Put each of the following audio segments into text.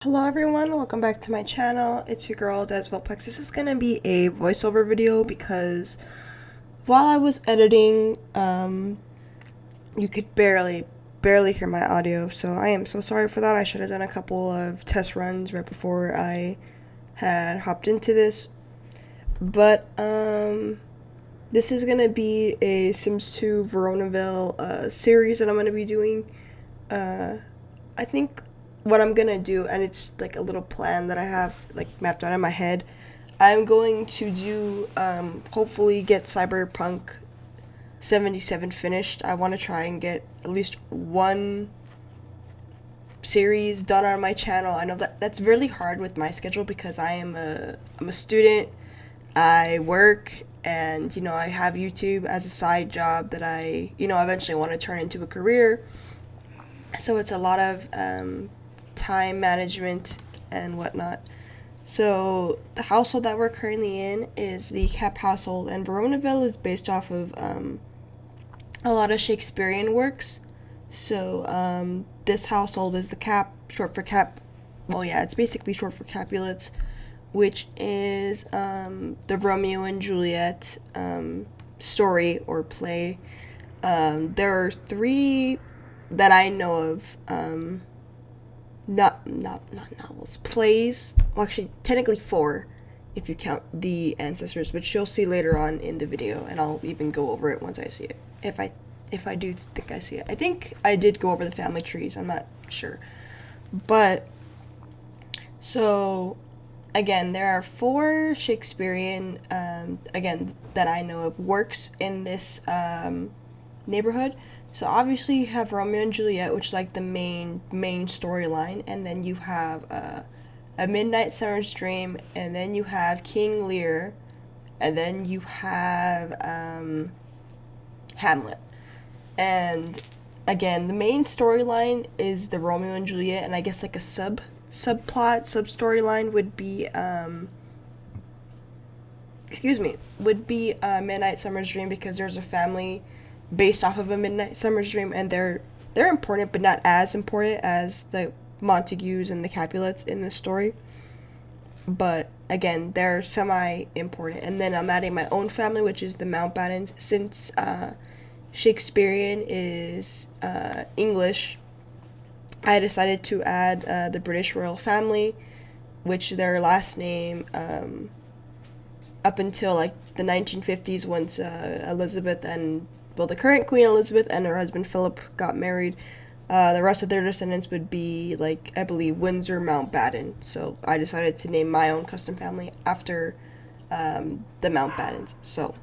Hello everyone, welcome back to my channel. It's your girl desvulpex. This is gonna be a voiceover video because while I was editing, you could barely hear my audio, so I am so sorry for that. I should have done a couple of test runs right before I had hopped into this. But this is gonna be a Sims 2 Veronaville series that I'm gonna be doing. I think what I'm gonna do, and it's like a little plan that I have like mapped out in my head. I'm going to do hopefully get Cyberpunk 77 finished. I want to try and get at least one series done on my channel. I know that that's really hard with my schedule because I'm a student. I work, and I have YouTube as a side job that I eventually want to turn into a career. So it's a lot of time management and whatnot. So the household that we're currently in is the Cap household, and Veronaville is based off of a lot of Shakespearean works. So this household is the Cap, short for Cap. Well, yeah, it's basically short for Capulets, which is the Romeo and Juliet story or play. There are three that I know of. Not novels, plays. Well, actually, technically four, if you count the ancestors, which you'll see later on in the video, and I'll even go over it once I see it. If I do think I see it, I think I did go over the family trees. I'm not sure, but so again, there are four Shakespearean again that I know of works in this neighborhood. So obviously you have Romeo and Juliet, which is like the main storyline, and then you have A Midnight Summer's Dream, and then you have King Lear, and then you have Hamlet. And again, the main storyline is the Romeo and Juliet, and I guess like a sub storyline would be Midnight Summer's Dream, because there's a family based off of A Midnight Summer's Dream, and they're important, but not as important as the Montagues and the Capulets in this story. But again, they're semi-important. And then I'm adding my own family, which is the Mountbattens. Since Shakespearean is English, I decided to add the British royal family, which their last name up until like the 1950s, once Elizabeth and the current Queen Elizabeth and her husband Philip got married, the rest of their descendants would be, like, I believe, Windsor Mountbatten. So I decided to name my own custom family after the Mountbattens. So,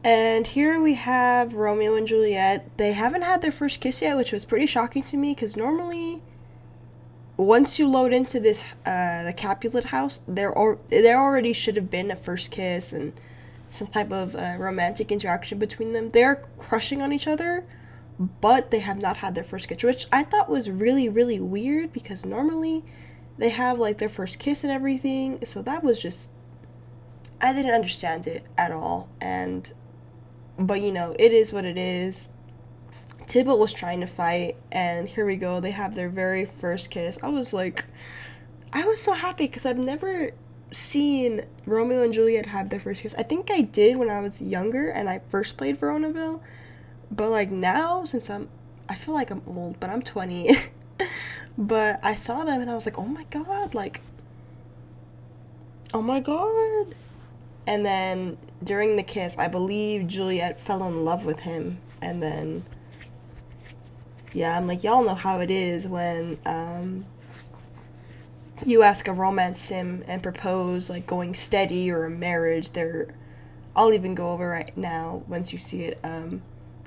and here we have Romeo and Juliet. They haven't had their first kiss yet, which was pretty shocking to me, because normally once you load into this the Capulet house, there already should have been a first kiss and some type of romantic interaction between them. They're crushing on each other, but they have not had their first kiss, which I thought was really, really weird, because normally they have like their first kiss and everything. So that was just, I didn't understand it at all. But it is what it is. Tybalt was trying to fight, and here we go. They have their very first kiss. I was so happy, because I've never seen Romeo and Juliet have their first kiss. I think I did when I was younger and I first played Veronaville, but like now, since I feel like I'm old, but I'm 20, but I saw them and I was like, oh my god, like, oh my god. And then during the kiss, I believe Juliet fell in love with him, and then yeah, I'm like, y'all know how it is when you ask a romance sim and propose, like, going steady or a marriage. I'll even go over right now once you see it.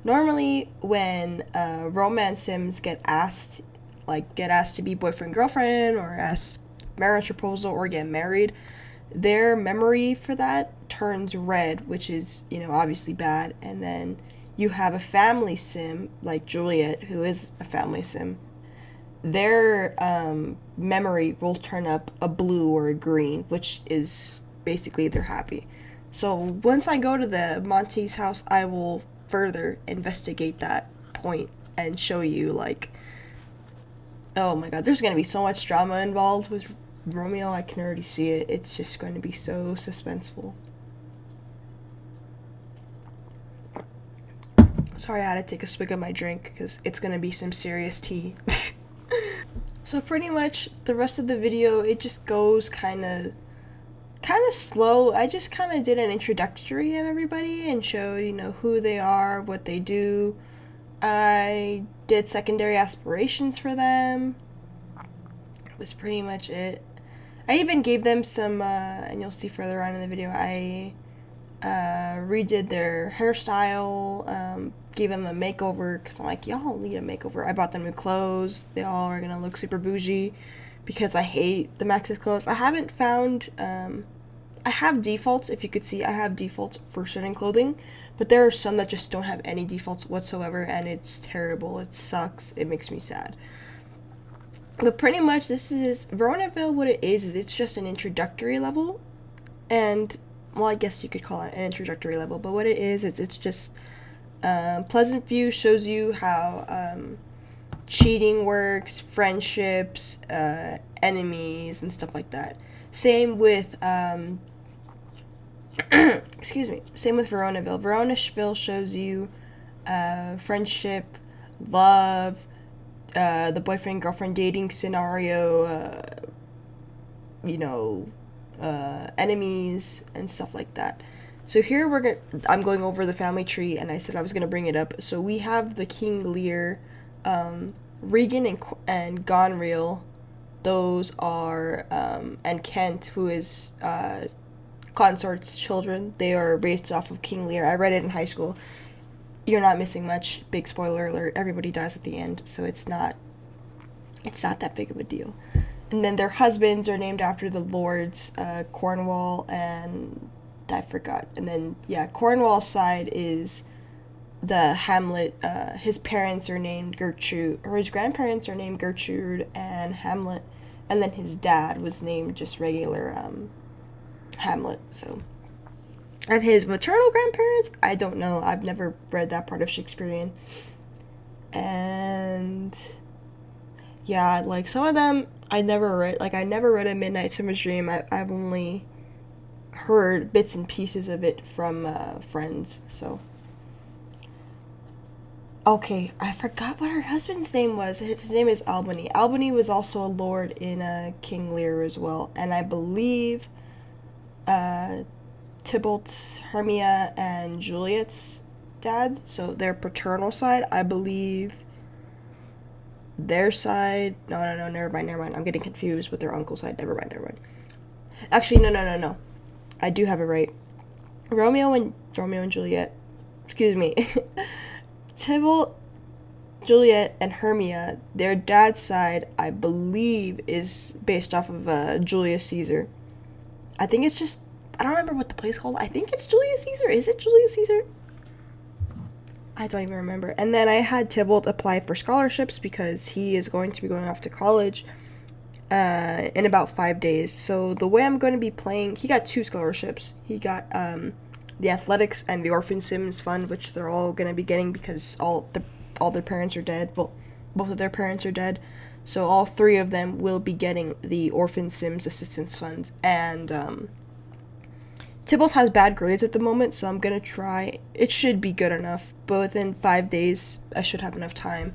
Normally when romance sims get asked to be boyfriend girlfriend, or asked marriage proposal, or get married, their memory for that turns red, which is obviously bad. And then you have a family sim like Juliet, who is a family sim. Their memory will turn up a blue or a green, which is basically they're happy. So once I go to the Monty's house, I will further investigate that point and show you, like, Oh my god, there's gonna be so much drama involved with Romeo. I can already see it. It's just going to be so suspenseful. Sorry, I had to take a swig of my drink because it's gonna be some serious tea. So pretty much the rest of the video, it just goes kind of slow. I just kind of did an introductory of everybody and showed, you know, who they are, what they do. I did secondary aspirations for them. That was pretty much it. I even gave them some, and you'll see further on in the video, I redid their hairstyle, gave them a makeover, because I'm like, y'all need a makeover. I bought them new clothes. They all are gonna look super bougie, because I hate the Maxis clothes. I haven't found, I have defaults, if you could see, I have defaults for certain clothing, but there are some that just don't have any defaults whatsoever, and it's terrible. It sucks. It makes me sad. But pretty much this is, Veronaville, what it is it's just an introductory level, and, well, I guess you could call it an introductory level, but what it is it's just, Pleasant View shows you how, cheating works, friendships, enemies, and stuff like that. Same with, excuse me, same with Veronaville. Veronaville shows you, friendship, love, the boyfriend-girlfriend dating scenario, you know, enemies, and stuff like that. So here I'm going over the family tree, and I said I was gonna bring it up. So we have the King Lear, Regan and Gonreal. Those are, and Kent, who is Consort's children. They are based off of King Lear. I read it in high school. You're not missing much. Big spoiler alert. Everybody dies at the end, so it's not that big of a deal. And then their husbands are named after the lords, Cornwall and I forgot. And then, yeah, Cornwall's side is the Hamlet. His parents are named Gertrude, or his grandparents are named Gertrude and Hamlet. And then his dad was named just regular Hamlet. So, and his maternal grandparents, I don't know. I've never read that part of Shakespearean. And yeah, like some of them I never read. Like I never read A Midnight Summer's Dream. I've only heard bits and pieces of it from friends. So okay, I forgot what her husband's name was. His name is Albany. Albany was also a lord in King Lear as well, and I believe Tybalt, Hermia, and Juliet's dad, so their paternal side, I believe their side, no, never mind, I'm getting confused with their uncle's side, never mind. Actually, no, I do have it right. Romeo and Juliet, excuse me, Tybalt, Juliet, and Hermia, their dad's side, I believe, is based off of Julius Caesar. I think it's just, I don't remember what the place called. I think it's Julius Caesar. Is it Julius Caesar? I don't even remember. And then I had Tybalt apply for scholarships because he is going to be going off to college in about 5 days. So the way I'm going to be playing, he got 2 scholarships. He got the athletics and the Orphan Sims fund, which they're all going to be getting because all their parents are dead. Well, both of their parents are dead. So all 3 of them will be getting the Orphan Sims assistance fund. And Tybalt has bad grades at the moment, so I'm going to try. It should be good enough, but within 5 days, I should have enough time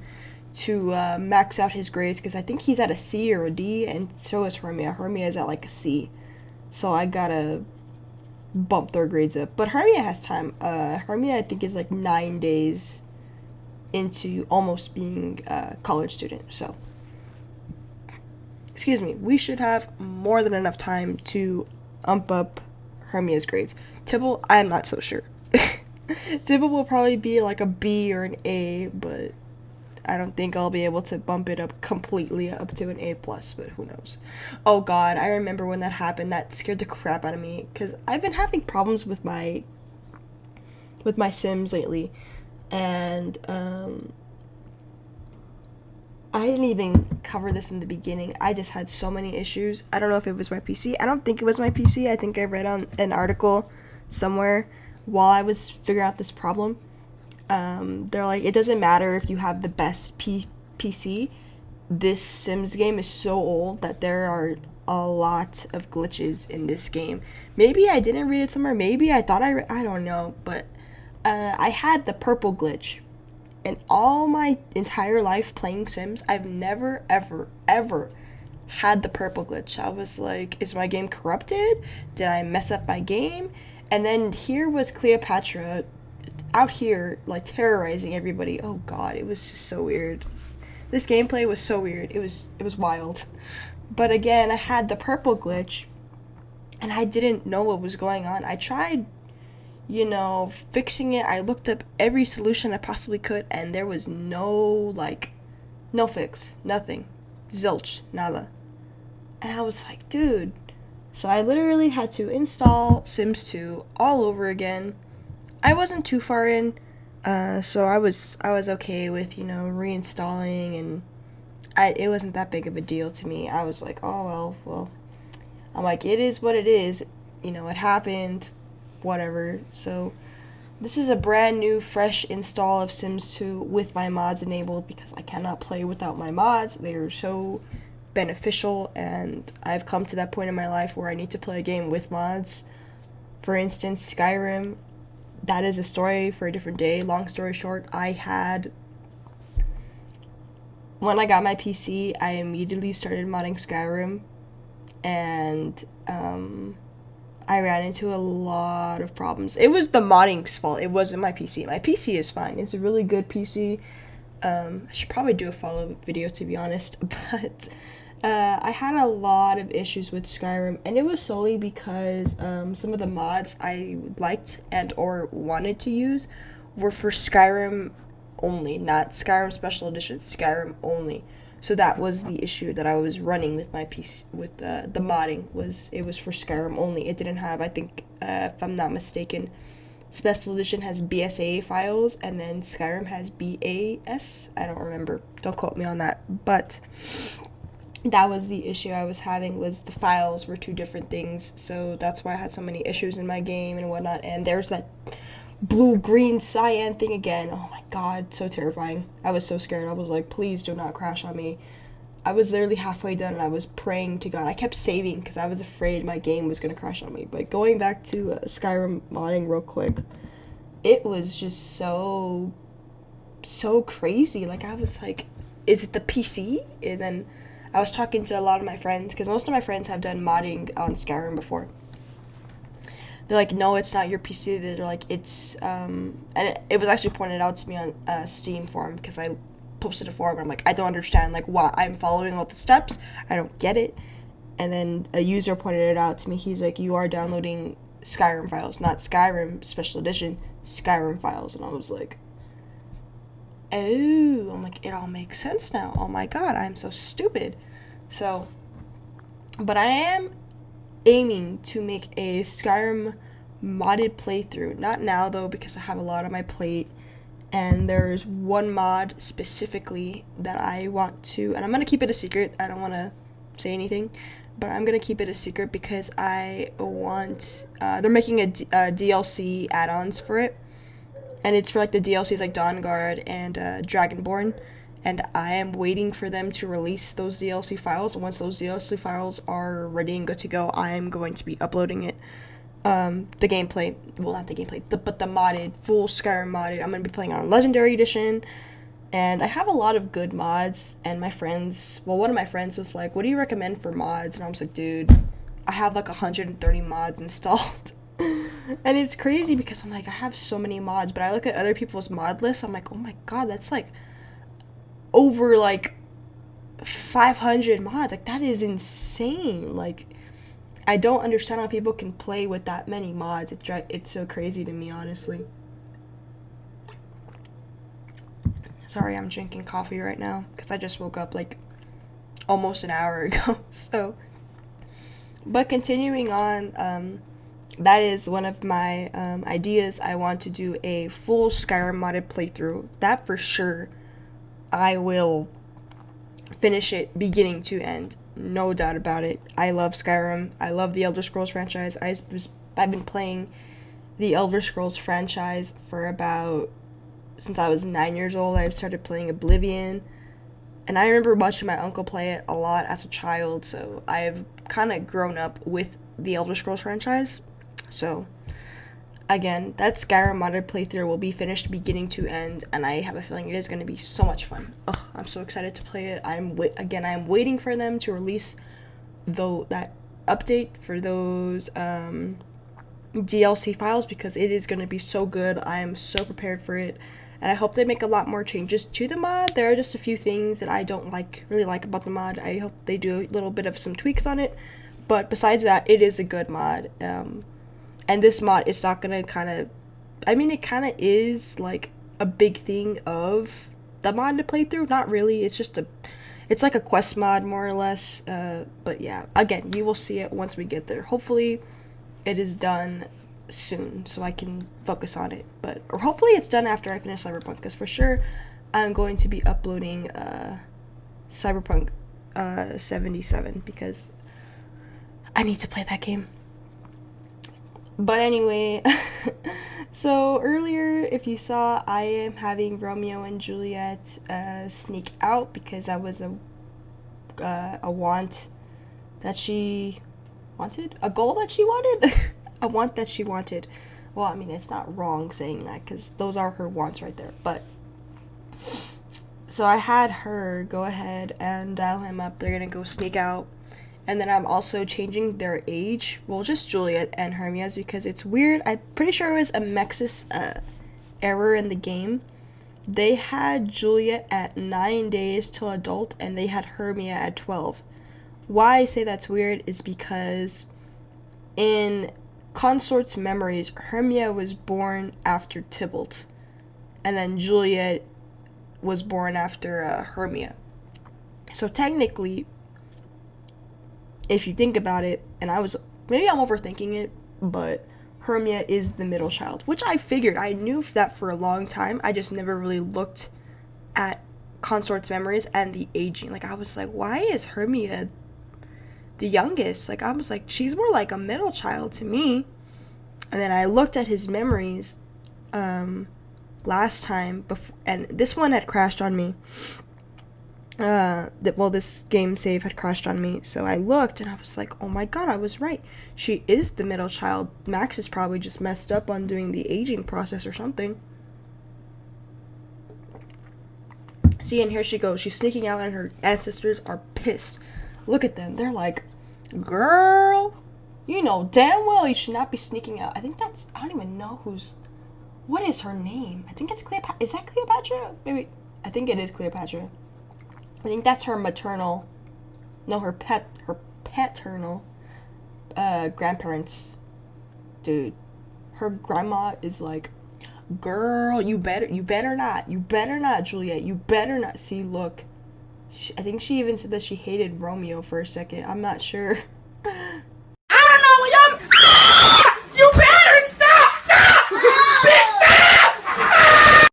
to max out his grades, because I think he's at a C or a D, and so is Hermia. Hermia is at like a C, so I gotta bump their grades up. But Hermia has time. Hermia, I think, is like 9 days into almost being a college student, so excuse me, we should have more than enough time to ump up Hermia's grades. Tybalt, I'm not so sure. Tybalt will probably be like a B or an A, but I don't think I'll be able to bump it up completely up to an A+, but who knows. Oh god, I remember when that happened. That scared the crap out of me, because I've been having problems with my Sims lately, and I didn't even cover this in the beginning. I just had so many issues. I don't know if it was my PC. I don't think it was my PC. I think I read on an article somewhere while I was figuring out this problem. They're like, it doesn't matter if you have the best PC. this Sims game is so old that there are a lot of glitches in this game. Maybe I didn't read it somewhere. Maybe I thought I don't know. But I had the purple glitch. In all my entire life playing Sims, I've never, ever, ever had the purple glitch. I was like, is my game corrupted? Did I mess up my game? And then here was Cleopatra out here, like, terrorizing everybody. Oh god, it was just so weird. This gameplay was so weird. It was wild. But again, I had the purple glitch, and I didn't know what was going on. I tried, fixing it. I looked up every solution I possibly could, and there was no fix. Nothing. Zilch. Nada. And I was like, dude. So I literally had to install Sims 2 all over again. I wasn't too far in, so I was okay with, reinstalling, and it wasn't that big of a deal to me. I was like, oh, well. I'm like, it is what it is. It happened. Whatever. So this is a brand new, fresh install of Sims 2 with my mods enabled because I cannot play without my mods. They are so beneficial, and I've come to that point in my life where I need to play a game with mods. For instance, Skyrim. That is a story for a different day. Long story short, when I got my PC, I immediately started modding Skyrim, and I ran into a lot of problems. It was the modding's fault. It wasn't my PC. My PC is fine. It's a really good PC. I should probably do a follow-up video, to be honest, but I had a lot of issues with Skyrim, and it was solely because some of the mods I liked and or wanted to use were for Skyrim only, not Skyrim Special Edition, Skyrim only. So that was the issue that I was running with my PC, with the modding, it was for Skyrim only. It didn't have, I think, if I'm not mistaken, Special Edition has BSA files, and then Skyrim has BAS. I don't remember. Don't quote me on that. But that was the issue I was having, was the files were two different things. So that's why I had so many issues in my game and whatnot. And there's that blue, green, cyan thing again. Oh my god, so terrifying. I was so scared. I was like, please do not crash on me. I was literally halfway done, and I was praying to God. I kept saving because I was afraid my game was going to crash on me. But going back to Skyrim modding real quick, it was just so crazy. Like, I was like, is it the PC? And then I was talking to a lot of my friends, because most of my friends have done modding on Skyrim before. They're like, no, it's not your PC. They're like, it's, and it was actually pointed out to me on Steam forum, because I posted a forum, and I'm like, I don't understand, like, why I'm following all the steps. I don't get it. And then a user pointed it out to me. He's like, you are downloading Skyrim files, not Skyrim Special Edition, Skyrim files. And I was like, oh, I'm like, it all makes sense now. Oh my god, I'm so stupid. So, but I am aiming to make a Skyrim modded playthrough. Not now, though, because I have a lot on my plate, and there's one mod specifically that I want to, and I'm going to keep it a secret. I don't want to say anything, but I'm going to keep it a secret because I want, they're making a DLC add-ons for it, and it's for, like, the DLCs like Dawnguard and Dragonborn, and I am waiting for them to release those DLC files. And once those DLC files are ready and good to go, I am going to be uploading it. The gameplay, well, not the gameplay, but the modded, full Skyrim modded. I'm going to be playing on Legendary Edition, and I have a lot of good mods, and my friends, well, one of my friends was like, what do you recommend for mods? And I was like, dude, I have like 130 mods installed. And it's crazy because I'm like, I have so many mods, but I look at other people's mod lists, I'm like, oh my god, that's like over like 500 mods. Like, that is insane. Like, I don't understand how people can play with that many mods. It's so crazy to me, honestly. Sorry, I'm drinking coffee right now because I just woke up like almost an hour ago. So, but continuing on, that is one of my ideas. I want to do a full Skyrim modded playthrough. That for sure. I will finish it beginning to end. No doubt about it. I love Skyrim. I love the Elder Scrolls franchise. I've been playing the Elder Scrolls franchise for since I was 9 years old. I started playing Oblivion. And I remember watching my uncle play it a lot as a child, so I've kind of grown up with the Elder Scrolls franchise. So, again, that Skyrim modded playthrough will be finished beginning to end, and I have a feeling it is going to be so much fun. Ugh, I'm so excited to play it. I'm waiting for them to release that update for those DLC files, because it is going to be so good. I am so prepared for it, and I hope they make a lot more changes to the mod. There are just a few things that I don't really like about the mod. I hope they do a little bit of some tweaks on it, but besides that, it is a good mod. And this mod, it's not gonna it kind of is like a big thing of the mod to play through. Not really, it's like a quest mod, more or less. But yeah, again, you will see it once we get there. Hopefully it is done soon so I can focus on it, or hopefully it's done after I finish Cyberpunk, because for sure I'm going to be uploading Cyberpunk 77, because I need to play that game. But anyway, so earlier, if you saw, I am having Romeo and Juliet sneak out, because that was a want that she wanted, a goal that she wanted, a want that she wanted. Well, I mean, it's not wrong saying that, because those are her wants right there. But so I had her go ahead and dial him up. They're gonna go sneak out. And then I'm also changing their age. Well, just Juliet and Hermia's, because it's weird. I'm pretty sure it was a Mexis error in the game. They had Juliet at 9 days till adult, and they had Hermia at 12. Why I say that's weird is because in Consort's memories, Hermia was born after Tybalt, and then Juliet was born after Hermia. So technically, if you think about it, and maybe I'm overthinking it, but Hermia is the middle child, which I figured. I knew that for a long time. I just never really looked at Consort's memories and the aging. Like, I was like, why is Hermia the youngest? Like, I was like, she's more like a middle child to me. And then I looked at his memories last time, and this one had crashed on me. This game save had crashed on me, so I looked and I was like, oh my god, I was right. She is the middle child. Max is probably just messed up on doing the aging process or something. See, and here she goes. She's sneaking out, and her ancestors are pissed. Look at them. They're like, girl, you know damn well you should not be sneaking out. I don't even know what is her name? I think it's Cleopatra. Is that Cleopatra? Maybe. I think it is Cleopatra. I think that's her paternal grandparents. Dude, her grandma is like, girl, you better not, Juliet, you better not. See, look, I think she even said that she hated Romeo for a second. I'm not sure. I don't know, you better stop, bitch, stop!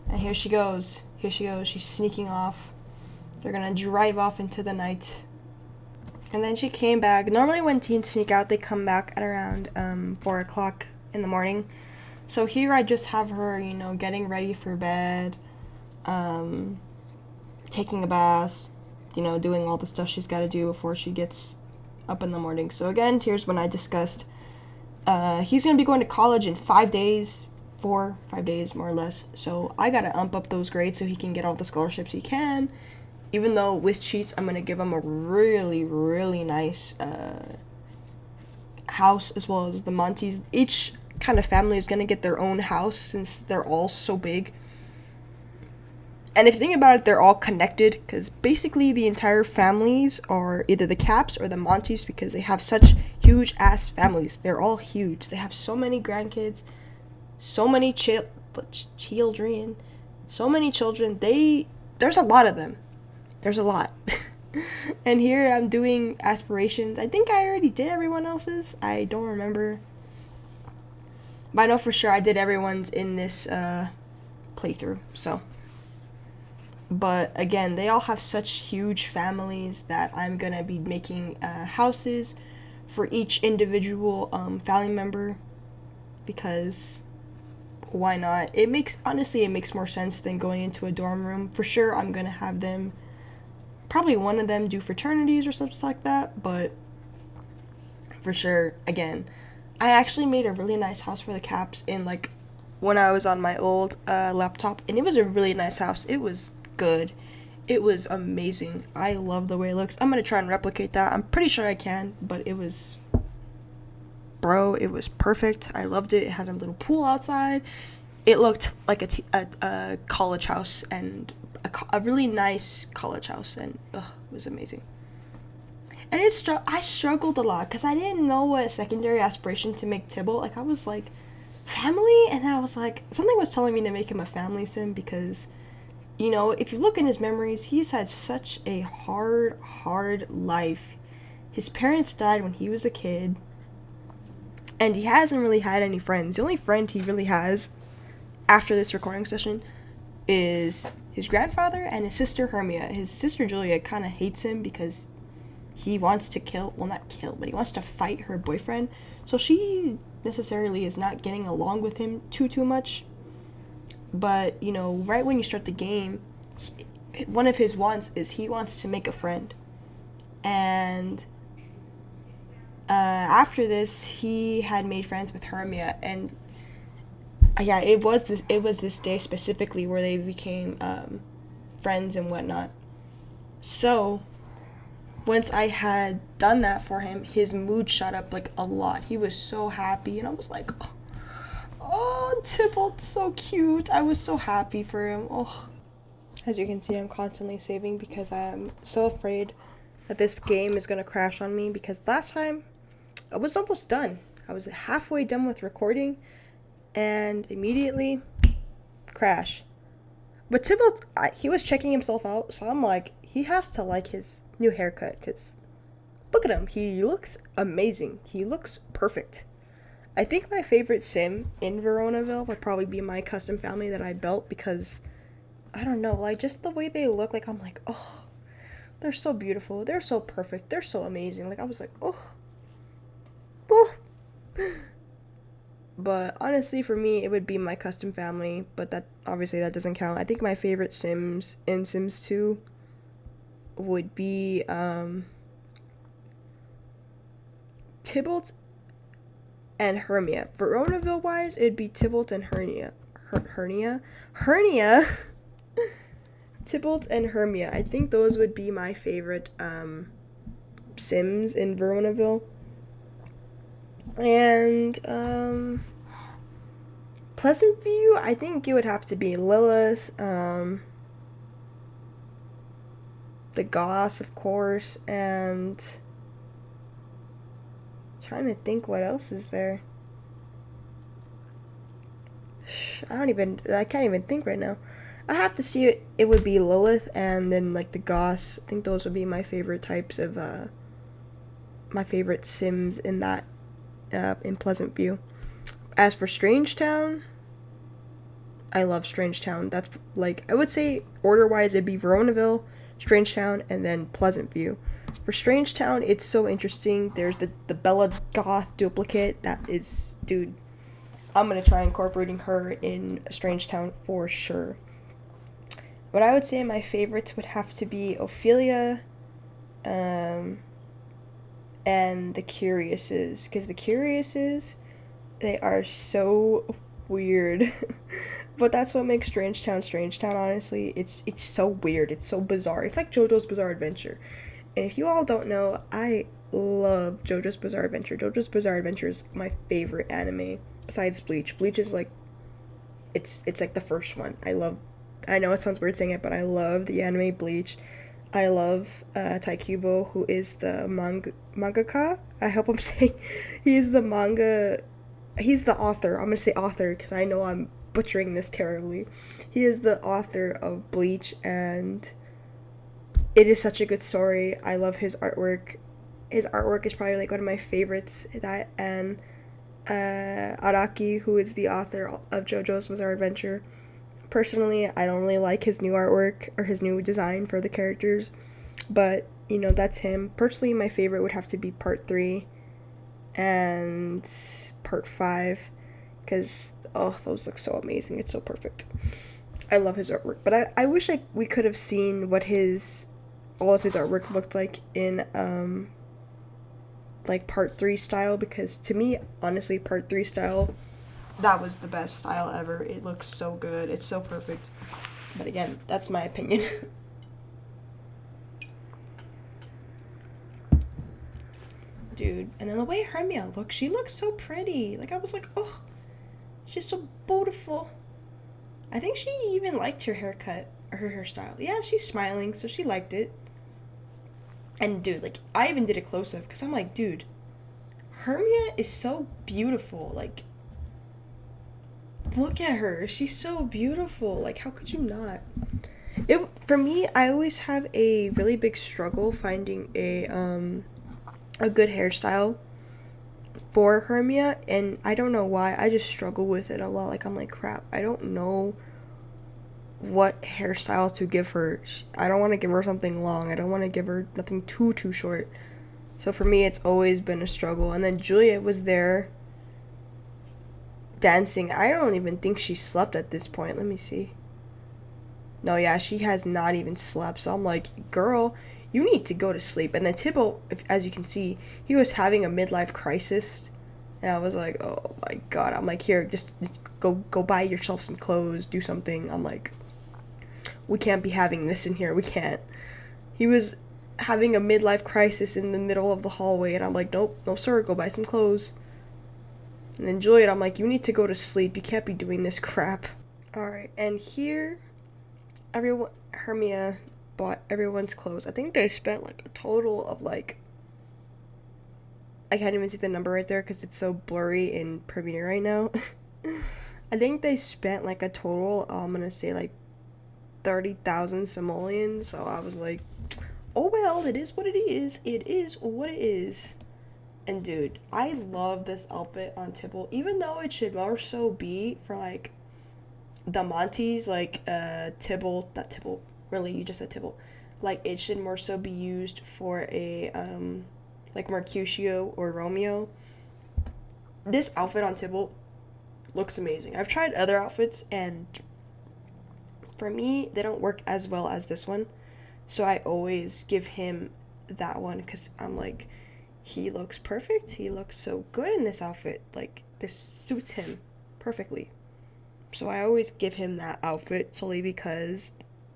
And here she goes, she's sneaking off. They're gonna drive off into the night. And then she came back. Normally when teens sneak out, they come back at around 4 o'clock in the morning. So here I just have her, getting ready for bed, taking a bath, doing all the stuff she's got to do before she gets up in the morning. So again, here's when I discussed he's going to be going to college in 5 days, 5 days more or less. So I got to up those grades so he can get all the scholarships he can. Even though with cheats, I'm going to give him a really, really nice house, as well as the Montes. Each kind of family is going to get their own house since they're all so big. And if you think about it, they're all connected, because basically the entire families are either the Caps or the Montes, because they have such huge ass families. They're all huge. They have so many grandkids, so many children, so many children. There's a lot of them. There's a lot. And here I'm doing aspirations. I think I already did everyone else's. I don't remember. But I know for sure I did everyone's in this playthrough. So. But again, they all have such huge families that I'm going to be making houses for each individual family member. Because why not? Honestly, it makes more sense than going into a dorm room. For sure, I'm gonna have them, probably one of them do fraternities or something like that, but for sure, again, I actually made a really nice house for the Caps in, like, when I was on my old laptop, and it was a really nice house. It was good. It was amazing. I love the way it looks. I'm gonna try and replicate that. I'm pretty sure I can, but it was perfect. I loved it. It had a little pool outside. It looked like a college house, and a really nice college house, and it was amazing. And I struggled a lot because I didn't know what secondary aspiration to make Tybalt. Like, I was like, family? And I was like, something was telling me to make him a family sim because, you know, if you look in his memories, he's had such a hard life. His parents died when he was a kid, and he hasn't really had any friends. The only friend he really has after this recording session is his grandfather and his sister Hermia. His sister Julia kind of hates him because he wants to but he wants to fight her boyfriend. So she necessarily is not getting along with him too much. But, you know, right when you start the game, one of his wants is he wants to make a friend. And after this, he had made friends with Hermia, and yeah, it was this day specifically where they became friends and whatnot. So once I had done that for him, his mood shot up like a lot. He was so happy, and I was like, oh, Tybalt's so cute. I was so happy for him. Oh, as you can see, I'm constantly saving because I'm so afraid that this game is gonna crash on me, because last time I was almost done. I was halfway done with recording, and immediately crash. But Tybalt, he was checking himself out, so I'm like, he has to like his new haircut, because look at him. He looks amazing. He looks perfect. I think my favorite sim in Veronaville would probably be my custom family that I built, because I don't know, like, just the way they look, like, I'm like, oh, they're so beautiful. They're so perfect. They're so amazing. Like, I was like, oh. But honestly, for me, it would be my custom family, but that doesn't count. I think my favorite sims in Sims 2 would be Tybalt and Hermia. Veronaville wise, it'd be Tybalt and Hernia. Tybalt and Hermia. I think those would be my favorite sims in Veronaville. And Pleasant View, I think it would have to be Lilith, the Goss, of course, and trying to think what else is there. I can't even think right now. I have to see it. It would be Lilith and then like the Goss. I think those would be my favorite types of my favorite sims in that in Pleasant View. As for Strangetown, I love Strangetown. That's like, I would say order wise it'd be Veronaville, Strangetown, and then Pleasant View. For Strangetown, it's so interesting. There's the Bella Goth duplicate that is, dude, I'm gonna try incorporating her in Strangetown for sure. But I would say my favorites would have to be Ophelia, and the Curiouses, because the Curiouses, they are so weird. But that's what makes Strangetown, honestly. It's so weird. It's so bizarre. It's like JoJo's Bizarre Adventure. And if you all don't know, I love JoJo's Bizarre Adventure. JoJo's Bizarre Adventure is my favorite anime besides Bleach. Bleach is like, it's like the first one. I know it sounds weird saying it, but I love the anime Bleach. I love Taikubo, who is the mangaka. I hope I'm saying he's the author. I'm gonna say author because I know I'm butchering this terribly. He is the author of Bleach, and it is such a good story. I love his artwork. His artwork is probably like one of my favorites. That and Araki, who is the author of JoJo's Bizarre Adventure. Personally, I don't really like his new artwork or his new design for the characters, but, you know, that's him. Personally, my favorite would have to be Part 3 and Part 5. because, oh, those look so amazing. It's so perfect. I love his artwork, but I wish we could have seen what all of his artwork looked like in like part 3 style, because to me, honestly, part 3 style, that was the best style ever. It looks so good. It's so perfect. But again, that's my opinion. Dude, and then the way Hermia looks, she looks so pretty. Like, I was like, oh, she's so beautiful. I think she even liked her haircut, or her hairstyle. Yeah, she's smiling, so she liked it. And dude, like, I even did a close-up, because I'm like, dude, Hermia is so beautiful. Like, look at her. She's so beautiful. Like, how could you not? For me, I always have a really big struggle finding a good hairstyle for Hermia, and I don't know why. I just struggle with it a lot. Like, I'm like, crap, I don't know what hairstyle to give her. I don't want to give her something long. I don't want to give her nothing too short. So for me, it's always been a struggle. And then Juliet was there dancing. I don't even think she slept at this point. Let me see. No, yeah, she has not even slept. So I'm like, girl, you need to go to sleep. And then Thibaut, as you can see, he was having a midlife crisis. And I was like, oh my god. I'm like, here, just go buy yourself some clothes, do something. I'm like, we can't be having this in here. We can't. He was having a midlife crisis in the middle of the hallway. And I'm like, nope, no sir, go buy some clothes. And then Juliet, I'm like, you need to go to sleep. You can't be doing this crap. Alright, and here, Hermia bought everyone's clothes. I think they spent like a total of like, I can't even see the number right there because it's so blurry in Premiere right now. I think they spent like a total, I'm gonna say like 30,000 simoleons. So I was like, oh well, it is what it is. It is what it is. And dude, I love this outfit on Thibaut, even though it should more so be for like the Monties, like Thibaut, not Thibaut, really, you just said Thibaut. Like, it should more so be used for a like Mercutio or Romeo. This outfit on Thibaut looks amazing. I've tried other outfits, and for me, they don't work as well as this one. So I always give him that one because I'm like, he looks perfect. He looks so good in this outfit. Like, this suits him perfectly. So I always give him that outfit solely because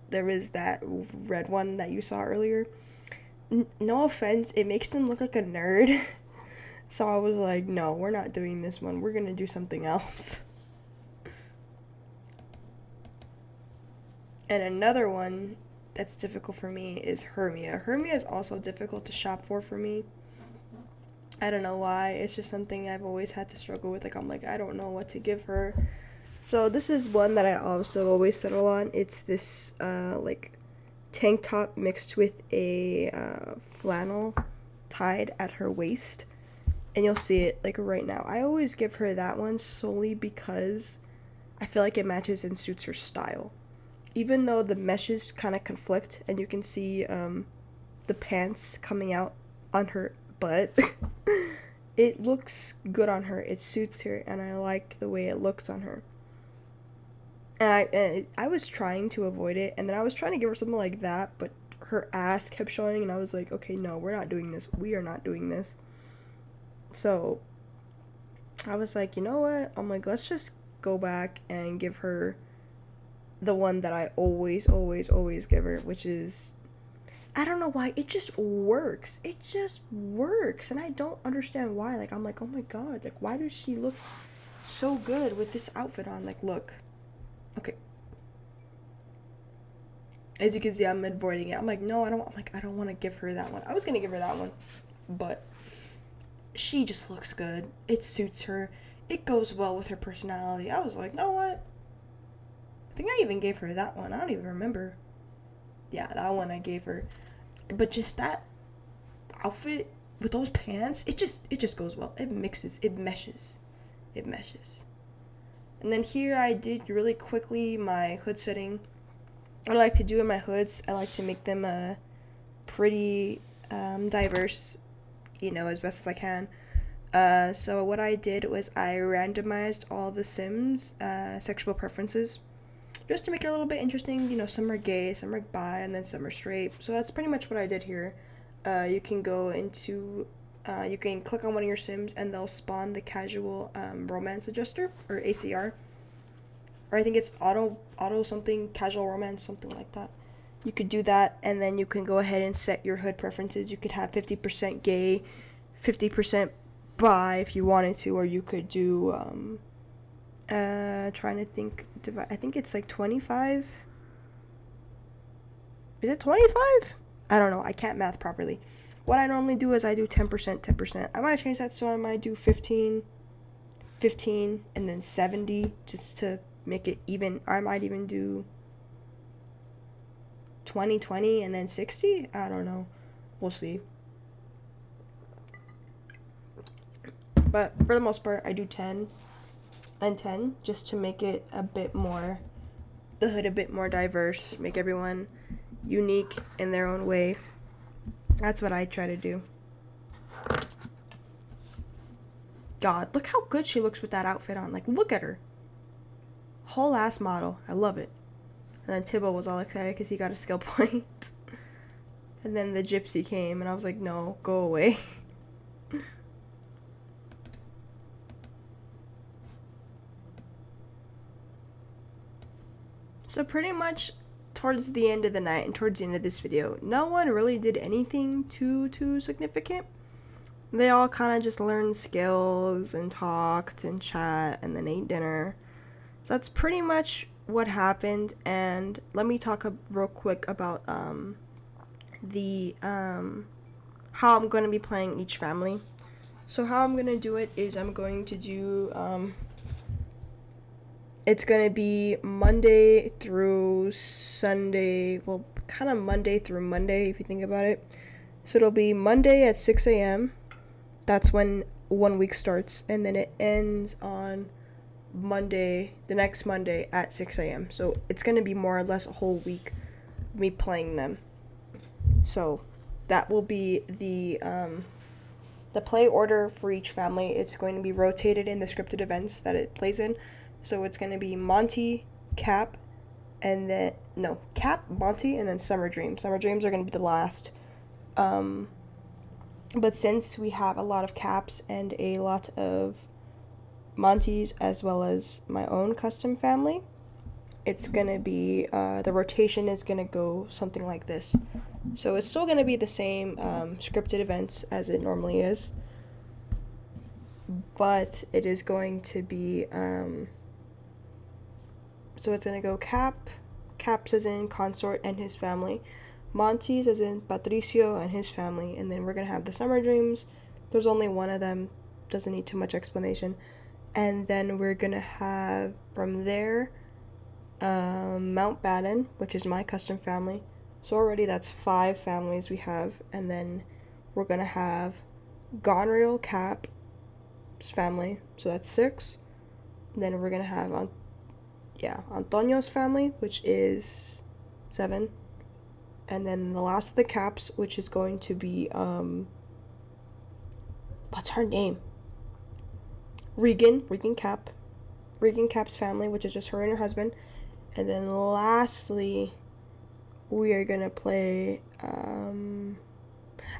there is that red one that you saw earlier. No offense, it makes him look like a nerd. So I was like, no, we're not doing this one. We're gonna do something else. And another one that's difficult for me is Hermia. Hermia is also difficult to shop for me. I don't know why. It's just something I've always had to struggle with. Like, I'm like, I don't know what to give her. So this is one that I also always settle on. It's this like tank top mixed with a flannel tied at her waist. And you'll see it like right now. I always give her that one solely because I feel like it matches and suits her style. Even though the meshes kind of conflict and you can see the pants coming out on her butt, it looks good on her. It suits her and I like the way it looks on her. And I was trying to avoid it, and then I was trying to give her something like that, but her ass kept showing, and I was like, okay, no, we're not doing this. We are not doing this. So I was like, you know what? I'm like, let's just go back and give her the one that I always give her, which is, I don't know why, it just works. It just works, and I don't understand why. Like, I'm like, oh my god, like, why does she look so good with this outfit on? Like, look. Okay. As you can see, I'm avoiding it. I'm like, no, I don't want to give her that one. I was going to give her that one, but she just looks good. It suits her. It goes well with her personality. I was like, you know what? I think I even gave her that one. I don't even remember. Yeah, that one I gave her. But just that outfit with those pants, it just goes well. It mixes. It meshes. It meshes. And then here I did really quickly my hood setting. What I like to do in my hoods, I like to make them pretty diverse, you know, as best as I can. So what I did was I randomized all the Sims sexual preferences just to make it a little bit interesting. You know, some are gay, some are bi, and then some are straight. So that's pretty much what I did here. You can go into you can click on one of your Sims and they'll spawn the casual romance adjuster, or ACR, or I think it's auto something, casual romance, something like that. You could do that, and then you can go ahead and set your hood preferences. You could have 50% gay, 50% bi if you wanted to, or you could do trying to think, I think it's like 25. Is it 25? I don't know, I can't math properly. What I normally do is I do 10%. I might change that, so I might do 15, and then 70 just to make it even. I might even do 20, and then 60. I don't know, we'll see. But for the most part, I do 10 and 10 just to make it a bit more, the hood a bit more diverse, make everyone unique in their own way. That's what I try to do. God, look how good she looks with that outfit on. Like, look at her. Whole ass model. I love it. And then Tibbo was all excited because he got a skill point. And then the gypsy came and I was like, no, go away. So pretty much towards the end of the night and towards the end of this video, no one really did anything too significant. They all kind of just learned skills and talked and chat and then ate dinner. So that's pretty much what happened. And let me talk real quick about how I'm going to be playing each family. So how I'm going to do it is I'm going to do it's going to be Monday through Sunday, well, kind of Monday through Monday if you think about it. So it'll be Monday at 6 a.m. That's when 1 week starts, and then it ends on Monday, the next Monday at 6 a.m. So it's going to be more or less a whole week me playing them. So that will be the play order for each family. It's going to be rotated in the scripted events that it plays in. So it's going to be Monty, Cap, and then, no, Cap, Monty, and then Summer Dreams. Summer Dreams are going to be the last. But since we have a lot of Caps and a lot of Montys, as well as my own custom family, it's going to be, the rotation is going to go something like this. So it's still going to be the same scripted events as it normally is. But it is going to be, so it's going to go Caps as in Consort and his family, Monty's as in Patricio and his family, and then we're going to have the Summer Dreams. There's only one of them, doesn't need too much explanation. And then we're going to have, from there, Mountbatten, which is my custom family. So already that's 5 families we have. And then we're going to have Gonreal Cap's family, so that's 6. And then we're going to have Antonio's family, which is 7. And then the last of the Caps, which is going to be, what's her name? Regan Cap's family, which is just her and her husband. And then lastly, we are going to play,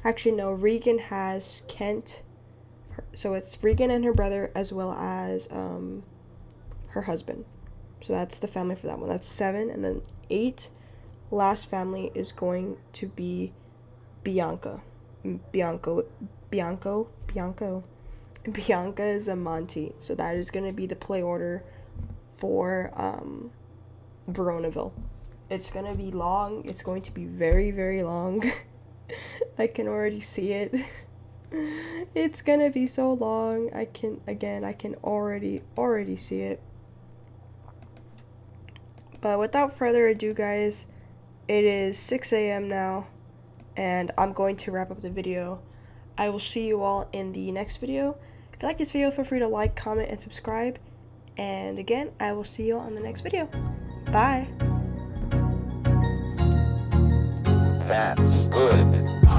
actually no, Regan has Kent, so it's Regan and her brother, as well as, her husband. So that's the family for that one. That's 7. And then 8, last family is going to be Bianca is a Monty. So that is going to be the play order for Veronaville. It's going to be long. It's going to be very, very long. I can already see it. It's going to be so long. I can already see it. But without further ado, guys, it is 6 a.m. now, and I'm going to wrap up the video. I will see you all in the next video. If you like this video, feel free to like, comment, and subscribe. And again, I will see you all in the next video. Bye! That's good.